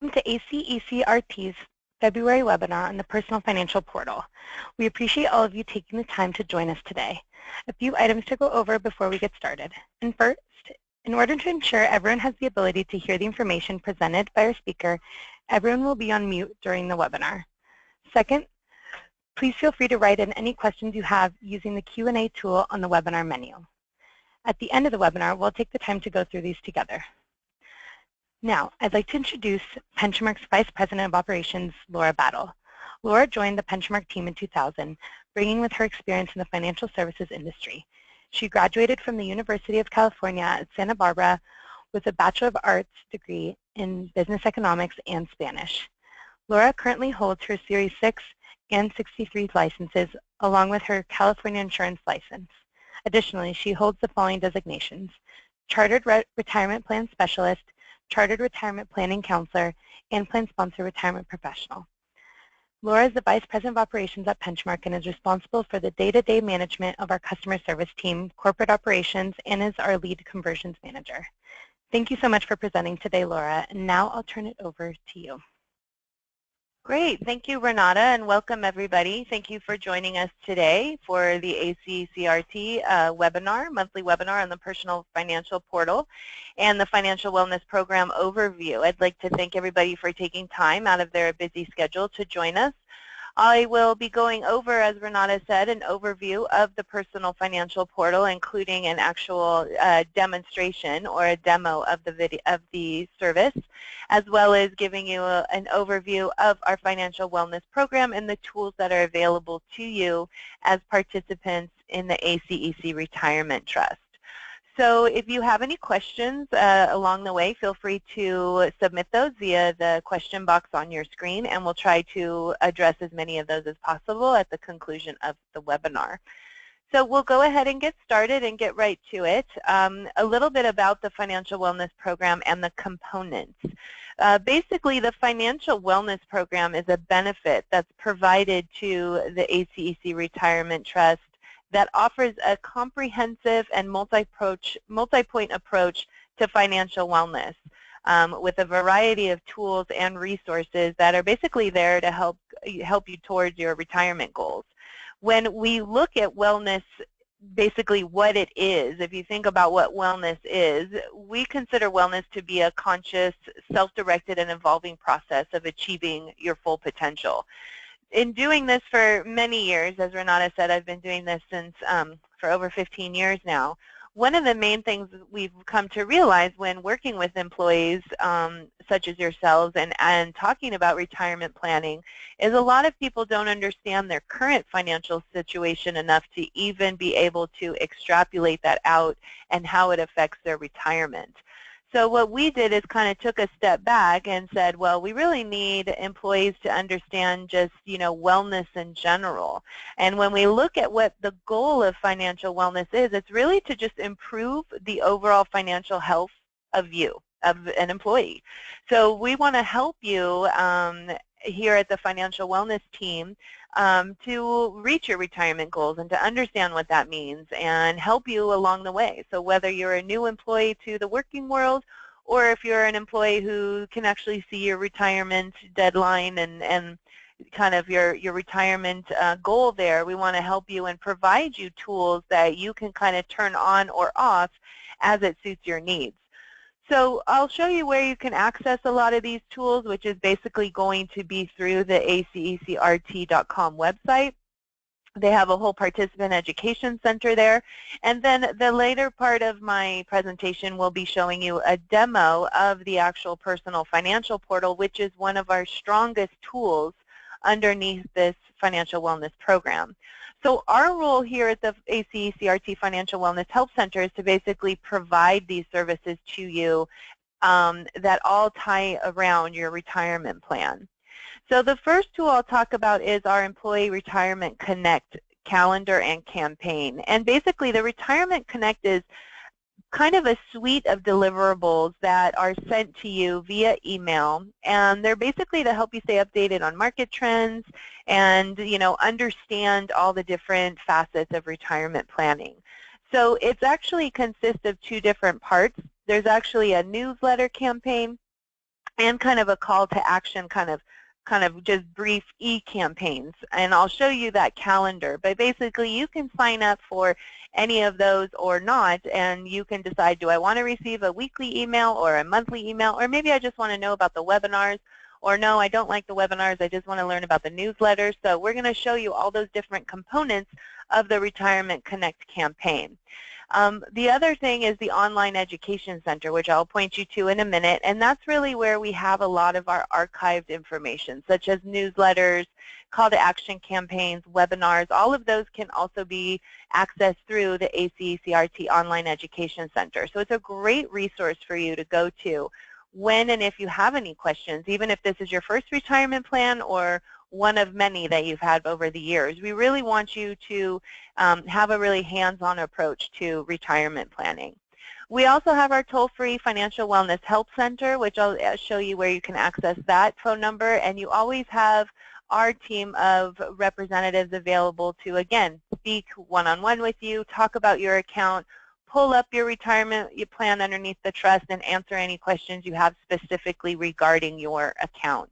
Welcome to ACECRT's February webinar on the Personal Financial Portal. We appreciate all of you taking the time to join us today. A few items to go over before we get started. And first, in order to ensure everyone has the ability to hear the information presented by our speaker, everyone will be on mute during the webinar. Second, please feel free to write in any questions you have using the Q&A tool on the webinar menu. At the end of the webinar, we'll take the time to go through these together. Now, I'd like to introduce Benchmark's Vice President of Operations, Laura Battle. Laura joined the Benchmark team in 2000, bringing with her experience in the financial services industry. She graduated from the University of California at Santa Barbara with a Bachelor of Arts degree in Business Economics and Spanish. Laura currently holds her Series 6 and 63 licenses, along with her California insurance license. Additionally, she holds the following designations: Chartered Retirement Plan Specialist, Chartered Retirement Planning Counselor, and Plan Sponsor Retirement Professional. Laura is the Vice President of Operations at Benchmark and is responsible for the day-to-day management of our customer service team, corporate operations, and is our lead conversions manager. Thank you so much for presenting today, Laura, and now I'll turn it over to you. Great. Thank you, Renata, and welcome, everybody. Thank you for joining us today for the ACECRT webinar, monthly webinar on the Personal Financial Portal and the Financial Wellness Program overview. I'd like to thank everybody for taking time out of their busy schedule to join us. I will be going over, as Renata said, an overview of the Personal Financial Portal, including an actual demonstration or a demo of the service, as well as giving you an overview of our Financial Wellness Program and the tools that are available to you as participants in the ACEC Retirement Trust. So if you have any questions along the way, feel free to submit those via the question box on your screen, and we'll try to address as many of those as possible at the conclusion of the webinar. So we'll go ahead and get started and get right to it. A little bit about the Financial Wellness Program and the components. Basically, the Financial Wellness Program is a benefit that's provided to the ACEC Retirement Trust that offers a comprehensive and multi-point approach to financial wellness with a variety of tools and resources that are basically there to help you towards your retirement goals. When we look at wellness, basically what it is, if you think about what wellness is, we consider wellness to be a conscious, self-directed, and evolving process of achieving your full potential. In doing this for many years, as Renata said, I've been doing this since for over 15 years now. One of the main things we've come to realize when working with employees such as yourselves and talking about retirement planning is a lot of people don't understand their current financial situation enough to even be able to extrapolate that out and how it affects their retirement. So what we did is kind of took a step back and said, well, we really need employees to understand just, wellness in general. And when we look at what the goal of financial wellness is, it's really to just improve the overall financial health of an employee. So we want to help you here at the Financial Wellness team to reach your retirement goals and to understand what that means and help you along the way. So whether you're a new employee to the working world or if you're an employee who can actually see your retirement deadline and kind of your retirement goal there, we want to help you and provide you tools that you can kind of turn on or off as it suits your needs. So I'll show you where you can access a lot of these tools, which is basically going to be through the ACECRT.com website. They have a whole participant education center there. And then the later part of my presentation will be showing you a demo of the actual Personal Financial Portal, which is one of our strongest tools underneath this Financial Wellness Program. So our role here at the ACECRT Financial Wellness Help Center is to basically provide these services to you that all tie around your retirement plan. So the first tool I'll talk about is our Employee Retirement Connect calendar and campaign. And basically the Retirement Connect is kind of a suite of deliverables that are sent to you via email, and they're basically to help you stay updated on market trends and understand all the different facets of retirement planning. So it's actually consists of two different parts. There's actually a newsletter campaign and kind of a call to action, kind of just brief e-campaigns. And I'll show you that calendar. But basically, you can sign up for any of those or not, and you can decide, do I want to receive a weekly email or a monthly email, or maybe I just want to know about the webinars, or no, I don't like the webinars, I just want to learn about the newsletters. So we're going to show you all those different components of the Retirement Connect campaign. The other thing is the Online Education Center, which I'll point you to in a minute, and that's really where we have a lot of our archived information, such as newsletters, call to action campaigns, webinars. All of those can also be accessed through the ACEC Online Education Center. So it's a great resource for you to go to when and if you have any questions, even if this is your first retirement plan or one of many that you've had over the years. We really want you to have a really hands-on approach to retirement planning. We also have our toll-free Financial Wellness Help Center, which I'll show you where you can access that phone number, and you always have our team of representatives available to, again, speak one-on-one with you, talk about your account, pull up your retirement plan underneath the trust, and answer any questions you have specifically regarding your account.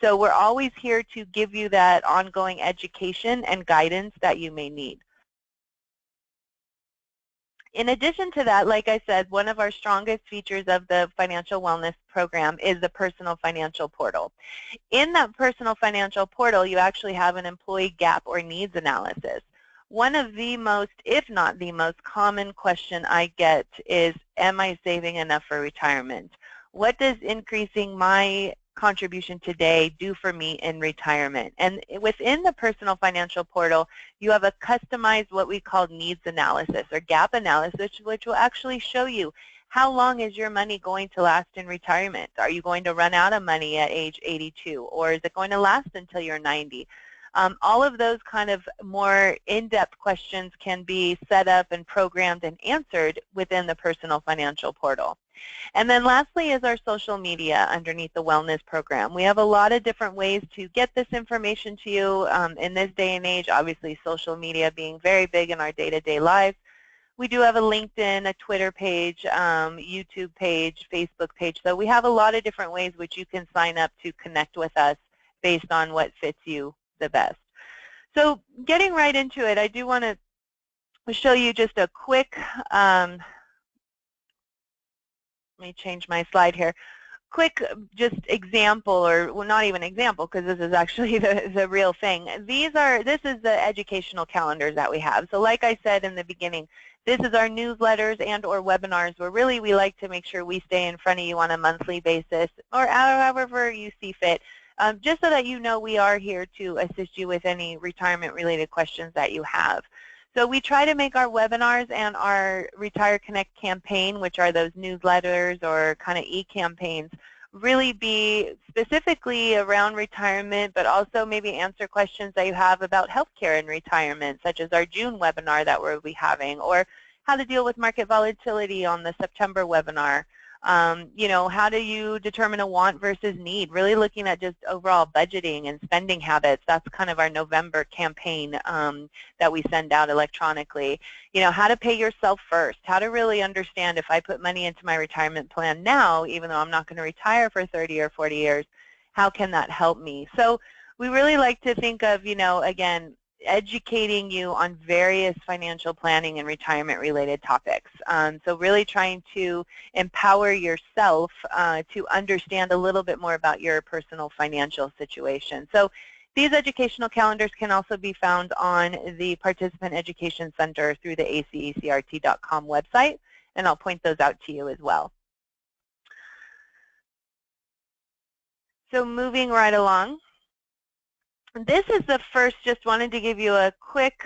So we're always here to give you that ongoing education and guidance that you may need. In addition to that, like I said, one of our strongest features of the financial wellness program is the personal financial portal. In that personal financial portal, you actually have an employee gap or needs analysis. One of the most, if not the most common question I get is, am I saving enough for retirement? What does increasing my contribution today do for me in retirement? And within the personal financial portal, you have a customized what we call needs analysis or gap analysis, which will actually show you how long is your money going to last in retirement. Are you going to run out of money at age 82, or is it going to last until you're 90? All of those kind of more in-depth questions can be set up and programmed and answered within the personal financial portal. And then lastly is our social media underneath the wellness program. We have a lot of different ways to get this information to you in this day and age, obviously social media being very big in our day-to-day lives. We do have a LinkedIn, a Twitter page, YouTube page, Facebook page. So we have a lot of different ways which you can sign up to connect with us based on what fits you the best. So getting right into it, I do want to show you just a quick, let me change my slide here, quick just example, or well, not even example, because this is actually the real thing. This is the educational calendars that we have. So like I said in the beginning, this is our newsletters and or webinars where really we like to make sure we stay in front of you on a monthly basis or however you see fit. Just so that you know we are here to assist you with any retirement-related questions that you have. So we try to make our webinars and our Retire Connect campaign, which are those newsletters or kind of e-campaigns, really be specifically around retirement, but also maybe answer questions that you have about healthcare in retirement, such as our June webinar that we'll be having, or how to deal with market volatility on the September webinar. You know, how do you determine a want versus need? Really looking at just overall budgeting and spending habits. That's kind of our November campaign that we send out electronically. You know, how to pay yourself first. How to really understand if I put money into my retirement plan now, even though I'm not going to retire for 30 or 40 years, how can that help me? So we really like to think of, you know, again, educating you on various financial planning and retirement related topics. So really trying to empower yourself to understand a little bit more about your personal financial situation. So these educational calendars can also be found on the Participant Education Center through the acecrt.com website, and I'll point those out to you as well. So moving right along. This is the first, just wanted to give you a quick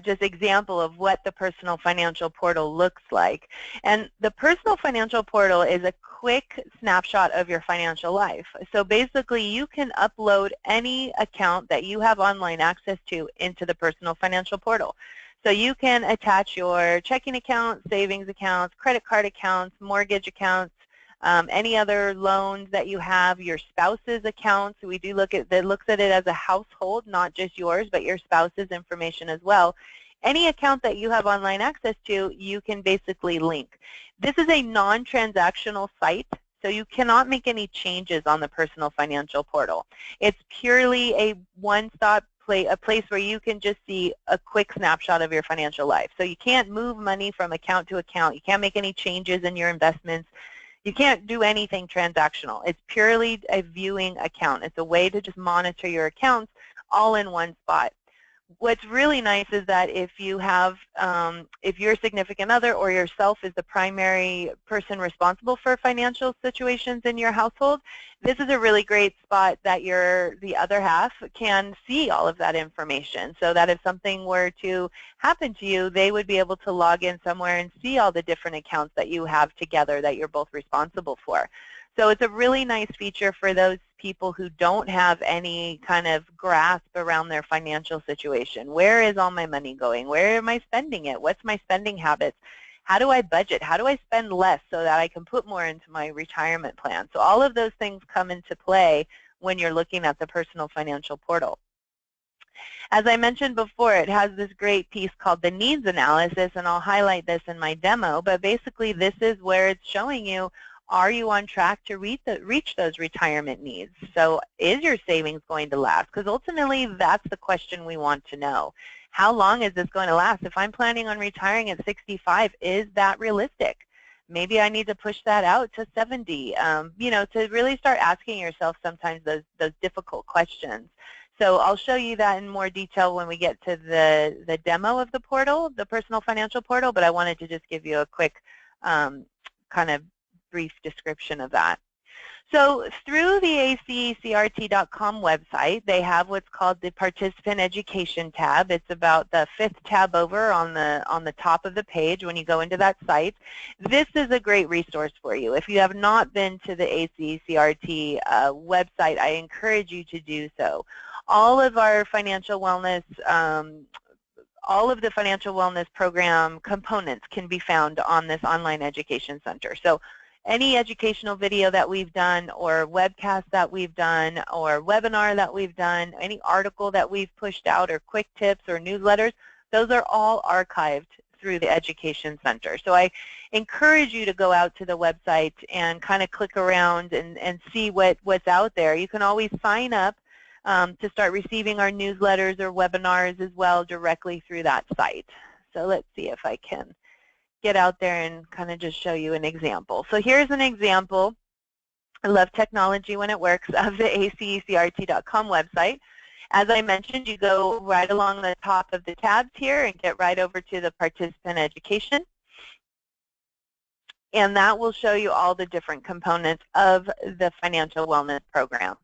just example of what the Personal Financial Portal looks like. And the Personal Financial Portal is a quick snapshot of your financial life. So basically you can upload any account that you have online access to into the Personal Financial Portal. So you can attach your checking account, savings accounts, credit card accounts, mortgage accounts, any other loans that you have, your spouse's accounts. We do look at that, looks at it as a household, not just yours, but your spouse's information as well. Any account that you have online access to, you can basically link. This is a non-transactional site, So you cannot make any changes on the personal financial portal. It's purely a one-stop a place where you can just see a quick snapshot of your financial life. So you can't move money from account to account. You can't make any changes in your investments. You can't do anything transactional. It's purely a viewing account. It's a way to just monitor your accounts all in one spot. What's really nice is that if you have, if your significant other or yourself is the primary person responsible for financial situations in your household, this is a really great spot that the other half can see all of that information, so that if something were to happen to you, they would be able to log in somewhere and see all the different accounts that you have together that you're both responsible for. So it's a really nice feature for those people who don't have any kind of grasp around their financial situation. Where is all my money going? Where am I spending it? What's my spending habits? How do I budget? How do I spend less so that I can put more into my retirement plan? So all of those things come into play when you're looking at the personal financial portal. As I mentioned before, it has this great piece called the needs analysis, and I'll highlight this in my demo, but basically this is where it's showing you, are you on track to reach those retirement needs? So is your savings going to last? Because ultimately that's the question we want to know. How long is this going to last? If I'm planning on retiring at 65, is that realistic? Maybe I need to push that out to 70, you know, to really start asking yourself sometimes those difficult questions. So I'll show you that in more detail when we get to the demo of the portal, the personal financial portal, but I wanted to just give you a quick kind of brief description of that. So through the ACECRT.com website, they have what's called the Participant Education tab. It's about the 5th tab over on the top of the page when you go into that site. This is a great resource for you. If you have not been to the ACECRT website, I encourage you to do so. All of our financial wellness all of the financial wellness program components can be found on this online education center. So any educational video that we've done, or webcast that we've done, or webinar that we've done, any article that we've pushed out, or quick tips or newsletters, those are all archived through the Education Center. So I encourage you to go out to the website and kind of click around and see what's out there. You can always sign up to start receiving our newsletters or webinars as well directly through that site. So let's see if I can get out there and kind of just show you an example. So here's an example. I love technology when it works, of the ACECRT.com website. As I mentioned, you go right along the top of the tabs here and get right over to the participant education. And that will show you all the different components of the financial wellness program.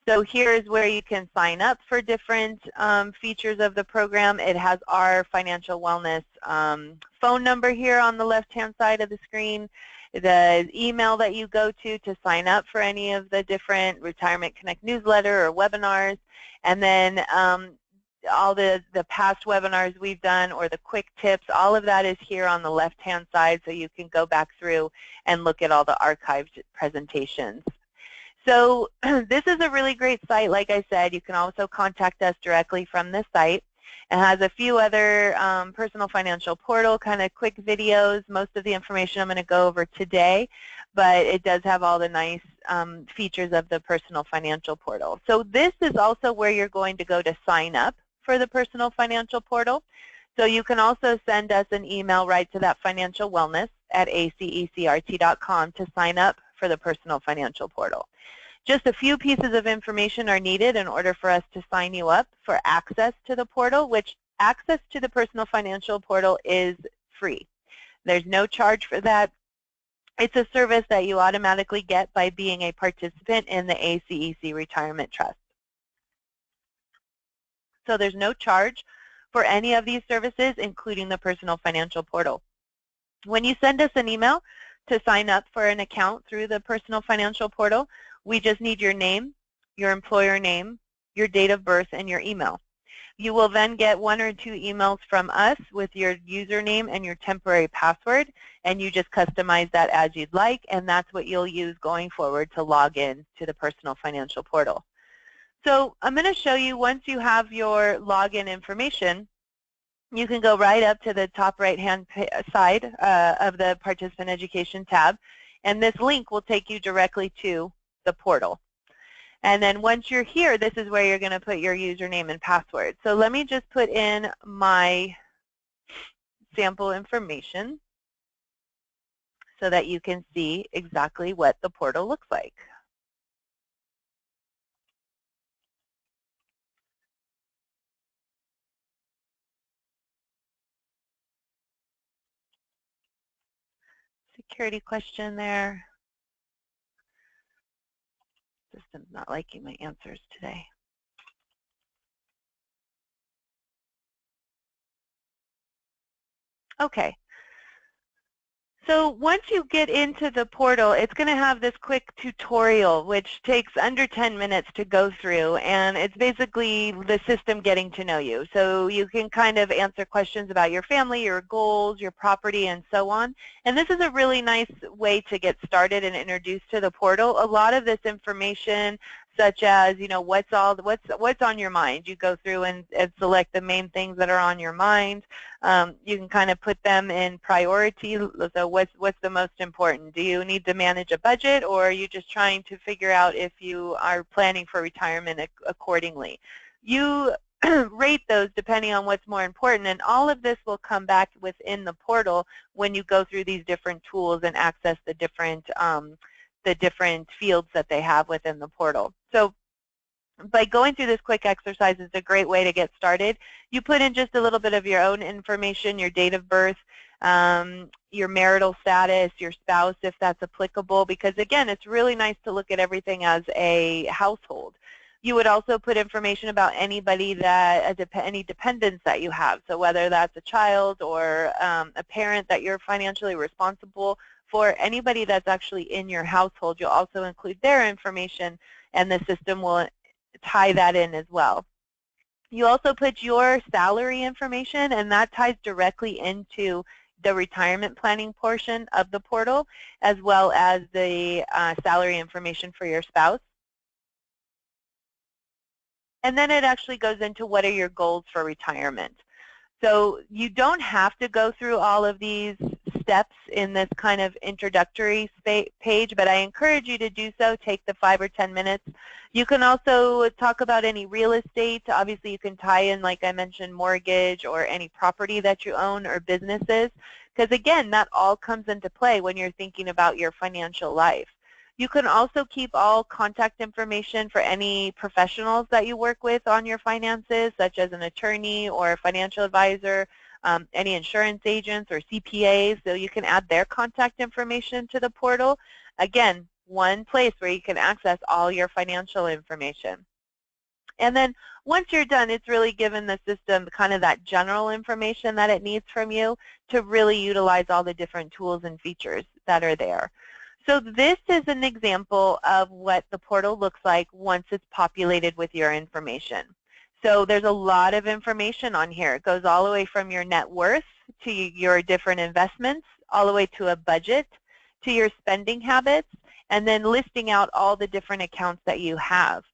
So here's where you can sign up for different features of the program. It has our financial wellness phone number here on the left-hand side of the screen, the email that you go to sign up for any of the different Retirement Connect newsletter or webinars, and then all the past webinars we've done or the quick tips, all of that is here on the left-hand side, so you can go back through and look at all the archived presentations. So this is a really great site. Like I said, you can also contact us directly from this site. It has a few other personal financial portal kind of quick videos. Most of the information I'm going to go over today, but it does have all the nice features of the personal financial portal. So this is also where you're going to go to sign up for the personal financial portal. So you can also send us an email right to that financial wellness at acecrt.com to sign up for the personal financial portal. Just a few pieces of information are needed in order for us to sign you up for access to the portal, which access to the personal financial portal is free. There's no charge for that. It's a service that you automatically get by being a participant in the ACEC Retirement Trust. So there's no charge for any of these services, including the personal financial portal. When you send us an email to sign up for an account through the personal financial portal, we just need your name, your employer name, your date of birth, and your email. You will then get 1 or 2 emails from us with your username and your temporary password, and you just customize that as you'd like, and that's what you'll use going forward to log in to the personal financial portal. So I'm going to show you, once you have your login information, you can go right up to the top right-hand side of the Participant Education tab, And this link will take you directly to the portal. And then once you're here, this is where you're going to put your username and password. So let me just put in my sample information so that you can see exactly what the portal looks like. Security question there. System's not liking my answers today. Okay. So once you get into the portal, it's going to have this quick tutorial, which takes under 10 minutes to go through, and it's basically the system getting to know you. So you can kind of answer questions about your family, your goals, your property, and so on. And this is a really nice way to get started and introduced to the portal. A lot of this information, such as, you know, what's on your mind. You go through and select the main things that are on your mind. You can kind of put them in priority. So what's the most important? Do you need to manage a budget, or are you just trying to figure out if you are planning for retirement accordingly? You rate those depending on what's more important, and all of this will come back within the portal when you go through these different tools and access the different fields that they have within the portal. So by going through this quick exercise, it's a great way to get started. You put in just a little bit of your own information, your date of birth, your marital status, your spouse, if that's applicable, because again, it's really nice to look at everything as a household. You would also put information about anybody that, any dependents that you have. So whether that's a child or a parent that you're financially responsible for, anybody that's actually in your household, you'll also include their information, and the system will tie that in as well. You also put your salary information, and that ties directly into the retirement planning portion of the portal, as well as the salary information for your spouse. And then it actually goes into what are your goals for retirement. So you don't have to go through all of these steps in this kind of introductory page, but I encourage you to do so. Take the 5 or 10 minutes. You can also talk about any real estate. Obviously, you can tie in, like I mentioned, mortgage or any property that you own or businesses, because again, that all comes into play when you're thinking about your financial life. You can also keep all contact information for any professionals that you work with on your finances, such as an attorney or a financial advisor, any insurance agents or CPAs, so you can add their contact information to the portal. Again, one place where you can access all your financial information. And then once you're done, it's really given the system kind of that general information that it needs from you to really utilize all the different tools and features that are there. So this is an example of what the portal looks like once it's populated with your information. So there's a lot of information on here. It goes all the way from your net worth to your different investments, all the way to a budget, to your spending habits, and then listing out all the different accounts that you have.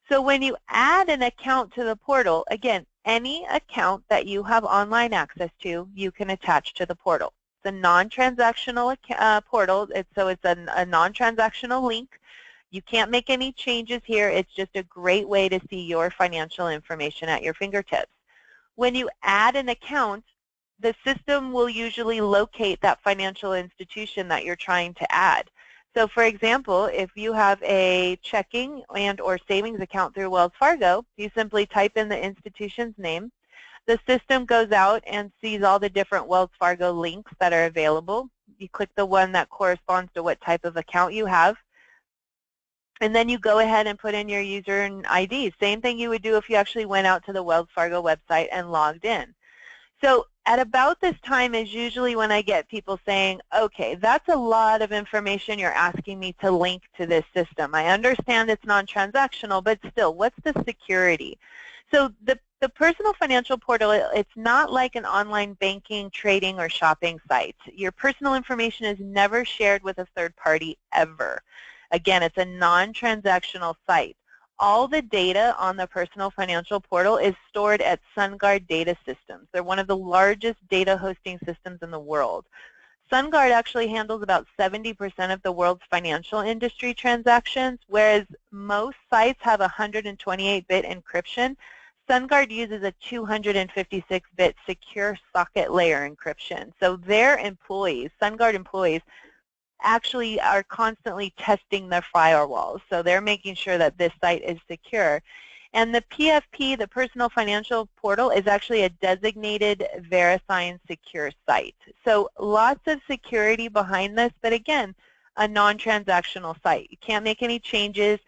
So when you add an account to the portal, again, any account that you have online access to, you can attach to the portal. It's a non-transactional portal, so it's a non-transactional link. You can't make any changes here. It's just a great way to see your financial information at your fingertips. When you add an account, the system will usually locate that financial institution that you're trying to add. So for example, if you have a checking and or savings account through Wells Fargo, you simply type in the institution's name. The system goes out and sees all the different Wells Fargo links that are available. You click the one that corresponds to what type of account you have. And then you go ahead and put in your user and ID. Same thing you would do if you actually went out to the Wells Fargo website and logged in. So at about this time is usually when I get people saying, okay, that's a lot of information you're asking me to link to this system. I understand it's non-transactional, but still, what's the security? So the personal financial portal, it's not like an online banking, trading, or shopping site. Your personal information is never shared with a third party ever. Again, it's a non-transactional site. All the data on the personal financial portal is stored at SunGard Data Systems. They're one of the largest data hosting systems in the world. SunGard actually handles about 70% of the world's financial industry transactions, whereas most sites have 128-bit encryption. SunGard uses a 256-bit secure socket layer encryption. So their employees, SunGard employees, actually are constantly testing their firewalls. So they're making sure that this site is secure. And the PFP, the Personal Financial Portal, is actually a designated VeriSign secure site. So lots of security behind this, but again, a non-transactional site. You can't make any changes.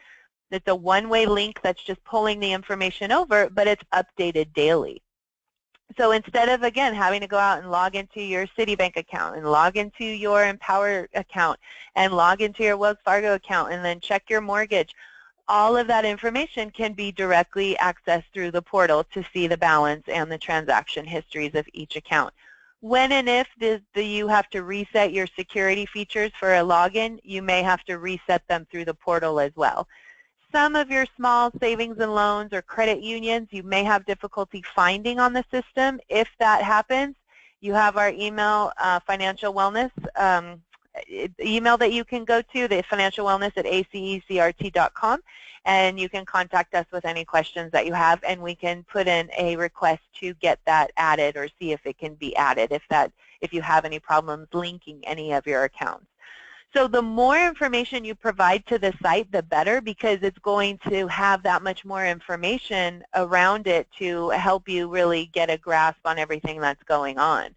It's a one-way link that's just pulling the information over, but it's updated daily. So instead of, again, having to go out and log into your Citibank account and log into your Empower account and log into your Wells Fargo account and then check your mortgage, all of that information can be directly accessed through the portal to see the balance and the transaction histories of each account. When and if you have to reset your security features for a login, you may have to reset them through the portal as well. Some of your small savings and loans or credit unions you may have difficulty finding on the system. If that happens, you have our email, financial wellness, email that you can go to, the financial wellness at acecrt.com, and you can contact us with any questions that you have, and we can put in a request to get that added or see if it can be added if you have any problems linking any of your accounts. So the more information you provide to the site, the better, because it's going to have that much more information around it to help you really get a grasp on everything that's going on.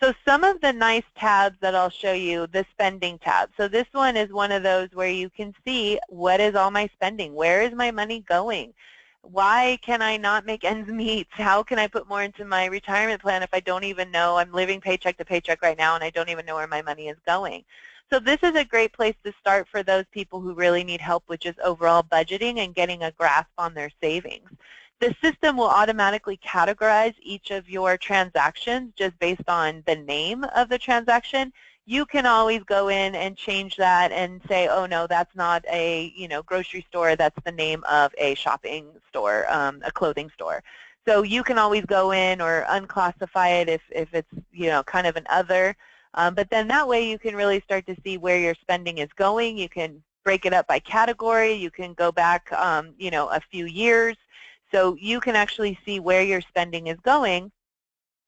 So some of the nice tabs that I'll show you, the spending tab. So this one is one of those where you can see what is all my spending, where is my money going, why can I not make ends meet, how can I put more into my retirement plan if I don't even know, I'm living paycheck to paycheck right now and I don't even know where my money is going. So this is a great place to start for those people who really need help with just overall budgeting and getting a grasp on their savings. The system will automatically categorize each of your transactions just based on the name of the transaction. You can always go in and change that and say, oh no, that's not a grocery store, that's the name of a shopping store, a clothing store. So you can always go in or unclassify it if it's kind of an other. But then that way you can really start to see where your spending is going. You can break it up by category. You can go back a few years. So you can actually see where your spending is going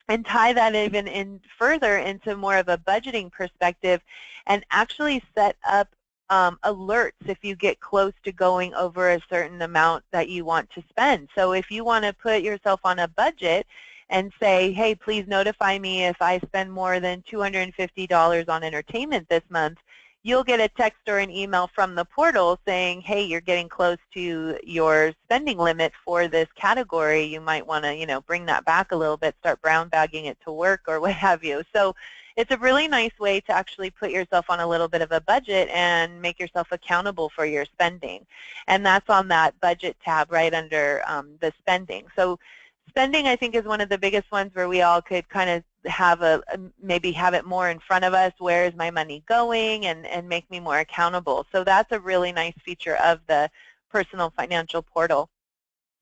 and tie that even in further into more of a budgeting perspective and actually set up alerts if you get close to going over a certain amount that you want to spend. So if you want to put yourself on a budget and say, hey, please notify me if I spend more than $250 on entertainment this month, you'll get a text or an email from the portal saying, hey, you're getting close to your spending limit for this category. You might want to, bring that back a little bit, start brown bagging it to work or what have you. So it's a really nice way to actually put yourself on a little bit of a budget and make yourself accountable for your spending. And that's on that budget tab right under the spending. So spending, I think, is one of the biggest ones where we all could kind of have maybe have it more in front of us. Where is my money going, and make me more accountable. So that's a really nice feature of the Personal Financial Portal.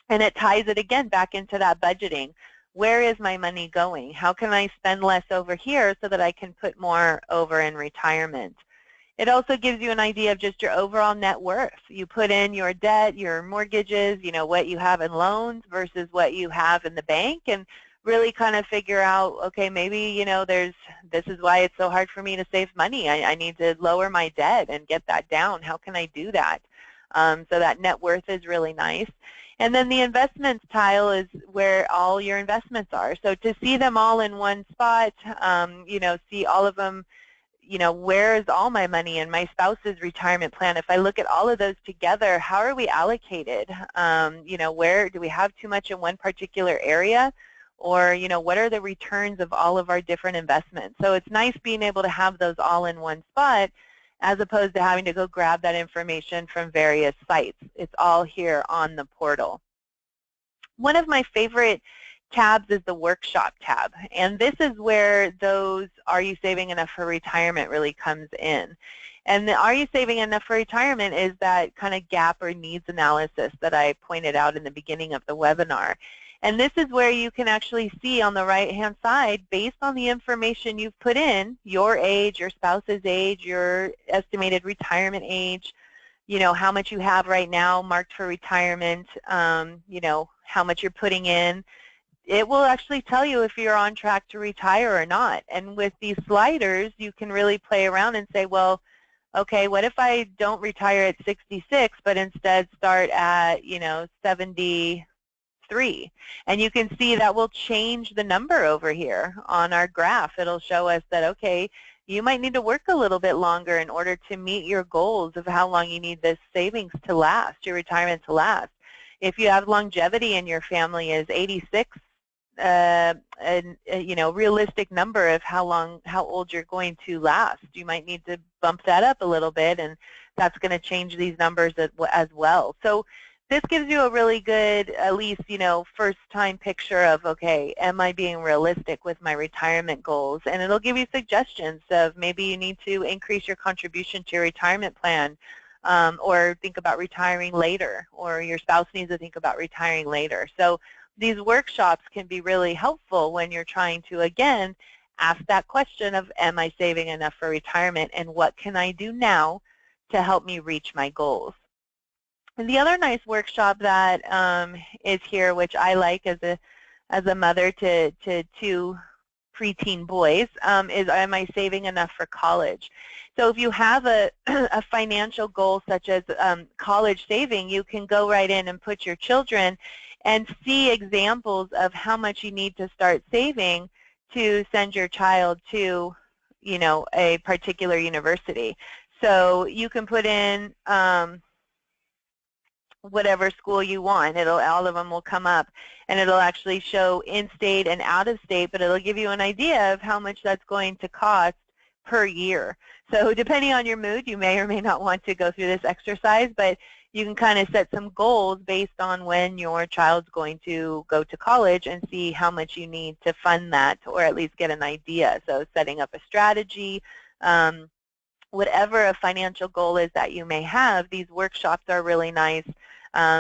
And it ties it again back into that budgeting. Where is my money going? How can I spend less over here so that I can put more over in retirement? It also gives you an idea of just your overall net worth. You put in your debt, your mortgages, what you have in loans versus what you have in the bank, and really kind of figure out, okay, maybe, this is why it's so hard for me to save money. I need to lower my debt and get that down. How can I do that? So that net worth is really nice. And then the investments tile is where all your investments are. So to see them all in one spot, see all of them, where is all my money in my spouse's retirement plan? If I look at all of those together, how are we allocated? Where do we have too much in one particular area? Or, what are the returns of all of our different investments? So it's nice being able to have those all in one spot as opposed to having to go grab that information from various sites. It's all here on the portal. One of my favorite tabs is the workshop tab, and this is where those are you saving enough for retirement really comes in. And the are you saving enough for retirement is that kind of gap or needs analysis that I pointed out in the beginning of the webinar. And this is where you can actually see on the right-hand side, based on the information you've put in, your age, your spouse's age, your estimated retirement age, you know, how much you have right now marked for retirement, you know, how much you're putting in. It will actually tell you if you're on track to retire or not. And with these sliders, you can really play around and say, well, okay, what if I don't retire at 66, but instead start at, you know, 73? And you can see that will change the number over here on our graph. It'll show us that, okay, you might need to work a little bit longer in order to meet your goals of how long you need this savings to last, your retirement to last. If you have longevity in your family is 86, you know, realistic number of how old you're going to last. You might need to bump that up a little bit, and that's going to change these numbers as well. So this gives you a really good, at least, you know, first-time picture of, okay, am I being realistic with my retirement goals? And it'll give you suggestions of maybe you need to increase your contribution to your retirement plan, or think about retiring later, or your spouse needs to think about retiring later. So these workshops can be really helpful when you're trying to, again, ask that question of, am I saving enough for retirement, and what can I do now to help me reach my goals? And the other nice workshop that is here, which I like as a mother to two preteen boys, is, am I saving enough for college? So if you have a financial goal such as college saving, you can go right in and put your children and see examples of how much you need to start saving to send your child to, you know, a particular university. So you can put in whatever school you want. All of them will come up, and it'll actually show in-state and out-of-state, but it'll give you an idea of how much that's going to cost per year. So depending on your mood, you may or may not want to go through this exercise, but you can kind of set some goals based on when your child's going to go to college and see how much you need to fund that, or at least get an idea. So setting up a strategy, whatever a financial goal is that you may have, these workshops are really nice.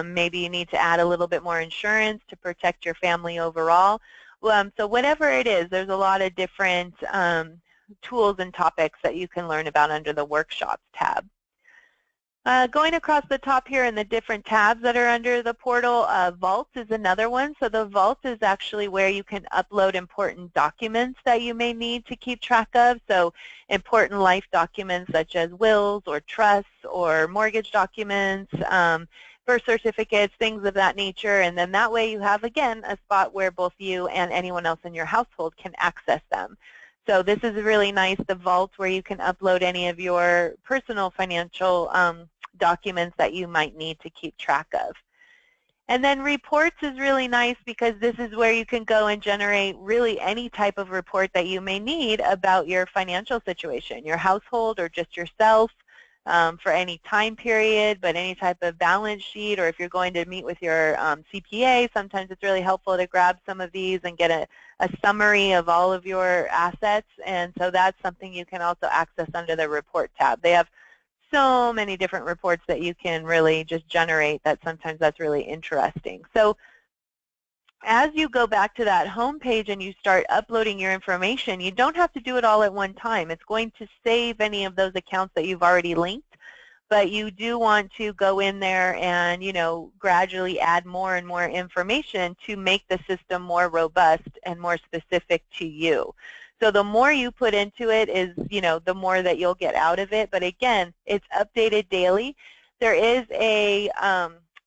Maybe you need to add a little bit more insurance to protect your family overall. So whatever it is, there's a lot of different tools and topics that you can learn about under the Workshops tab. Going across the top here in the different tabs that are under the portal, Vault is another one. So the Vault is actually where you can upload important documents that you may need to keep track of. So important life documents such as wills or trusts or mortgage documents, birth certificates, things of that nature. And then that way you have, again, a spot where both you and anyone else in your household can access them. So this is really nice, the Vault, where you can upload any of your personal financial documents that you might need to keep track of. And then Reports is really nice because this is where you can go and generate really any type of report that you may need about your financial situation, your household or just yourself, for any time period, but any type of balance sheet, or if you're going to meet with your CPA, sometimes it's really helpful to grab some of these and get a summary of all of your assets. And so that's something you can also access under the Report tab. They have so many different reports that you can really just generate that sometimes that's really interesting. So as you go back to that home page and you start uploading your information, you don't have to do it all at one time. It's going to save any of those accounts that you've already linked, but you do want to go in there and, you know, gradually add more and more information to make the system more robust and more specific to you. So the more you put into it is, you know, the more that you'll get out of it. But again, it's updated daily. There is a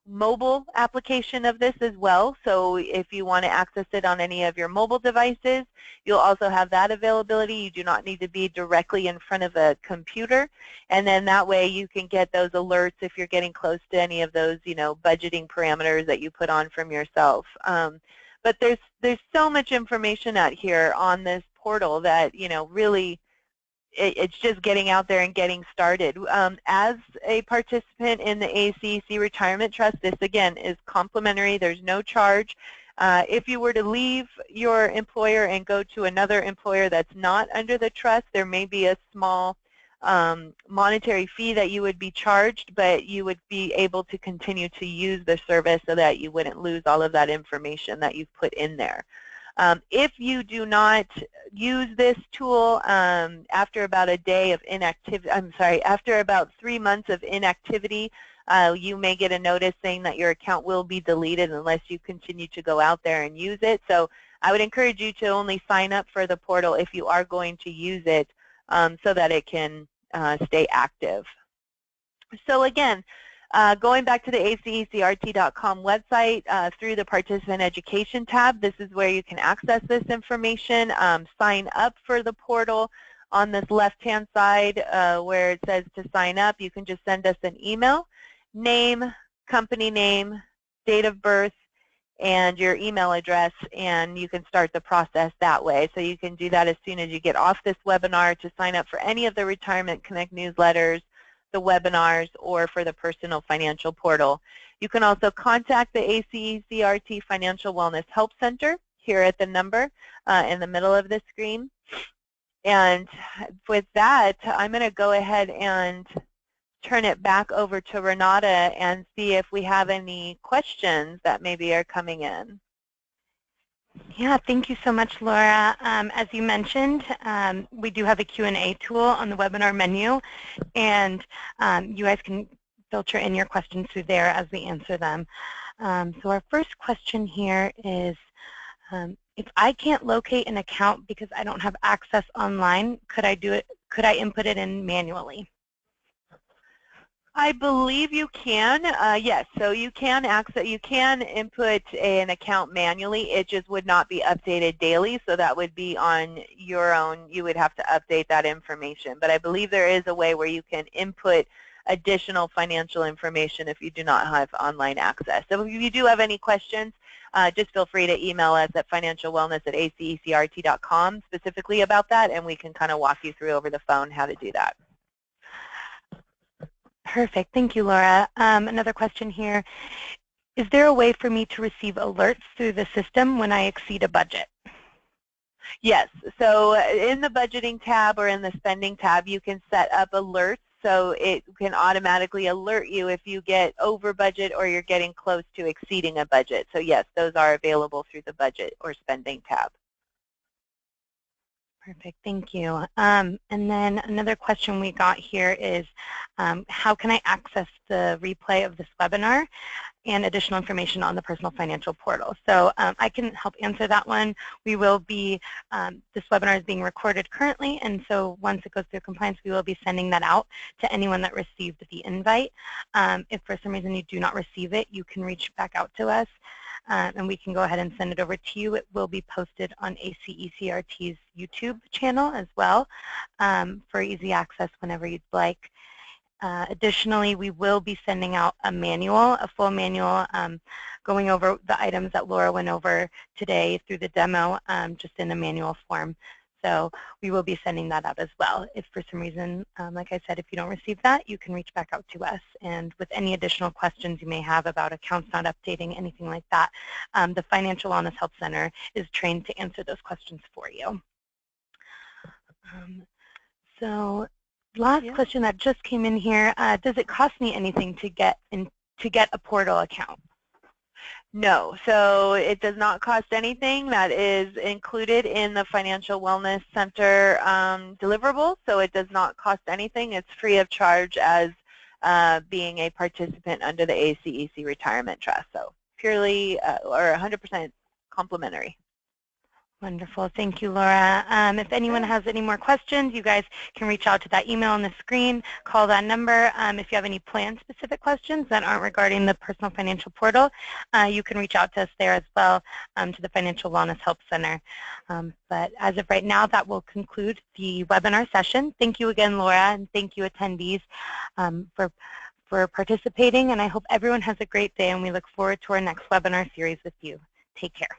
mobile application of this as well. So if you want to access it on any of your mobile devices, you'll also have that availability. You do not need to be directly in front of a computer. And then that way you can get those alerts if you're getting close to any of those, you know, budgeting parameters that you put on from yourself. But there's so much information out here on this portal that, you know, really it's just getting out there and getting started. As a participant in the ACEC Retirement Trust, this again is complimentary. There's no charge. If you were to leave your employer and go to another employer that's not under the trust, there may be a small monetary fee that you would be charged, but you would be able to continue to use the service so that you wouldn't lose all of that information that you've put in there. If you do not use this tool after about a day of inactivity, after about 3 months of inactivity, you may get a notice saying that your account will be deleted unless you continue to go out there and use it. So I would encourage you to only sign up for the portal if you are going to use it so that it can stay active. So again, going back to the acecrt.com website through the Participant Education tab, this is where you can access this information. Sign up for the portal. On this left-hand side where it says to sign up, you can just send us an email, name, company name, date of birth, and your email address, and you can start the process that way. So you can do that as soon as you get off this webinar to sign up for any of the Retirement Connect newsletters, the webinars, or for the Personal Financial Portal. You can also contact the ACECRT Financial Wellness Help Center here at the number in the middle of the screen. And with that, I'm going to go ahead and turn it back over to Renata and see if we have any questions that maybe are coming in. Yeah, thank you so much, Laura. As you mentioned, we do have a Q&A tool on the webinar menu, and you guys can filter in your questions through there as we answer them. So our first question here is, if I can't locate an account because I don't have access online, could I do it? Could I input it in manually? I believe you can, yes. So you can input an account manually. It just would not be updated daily, so that would be on your own. You would have to update that information. But I believe there is a way where you can input additional financial information if you do not have online access. So if you do have any questions, just feel free to email us at financialwellness@acecrt.com specifically about that, and we can kind of walk you through over the phone how to do that. Perfect. Thank you, Laura. Another question here. Is there a way for me to receive alerts through the system when I exceed a budget? Yes. So in the budgeting tab or in the spending tab, you can set up alerts so it can automatically alert you if you get over budget or you're getting close to exceeding a budget. So yes, those are available through the budget or spending tab. Perfect, thank you. And then another question we got here is, how can I access the replay of this webinar and additional information on the Personal Financial Portal? So I can help answer that one. We will be, this webinar is being recorded currently, and so once it goes through compliance, we will be sending that out to anyone that received the invite. If for some reason you do not receive it, you can reach back out to us. And we can go ahead and send it over to you. It will be posted on ACECRT's YouTube channel as well for easy access whenever you'd like. Additionally, we will be sending out a manual, a full manual, going over the items that Laura went over today through the demo, just in a manual form. So we will be sending that out as well. If for some reason, like I said, if you don't receive that, you can reach back out to us. And with any additional questions you may have about accounts not updating, anything like that, the Financial Wellness Help Center is trained to answer those questions for you. So last question that just came in here, does it cost me anything to get a portal account? No, so it does not cost anything. That is included in the Financial Wellness Center deliverable, so it does not cost anything. It's free of charge as being a participant under the ACEC Retirement Trust, so purely or 100% complimentary. Wonderful. Thank you, Laura. If anyone has any more questions, you guys can reach out to that email on the screen, call that number. If you have any plan-specific questions that aren't regarding the Personal Financial Portal, you can reach out to us there as well, to the Financial Wellness Help Center. But as of right now, that will conclude the webinar session. Thank you again, Laura, and thank you, attendees, for participating. And I hope everyone has a great day, and we look forward to our next webinar series with you. Take care.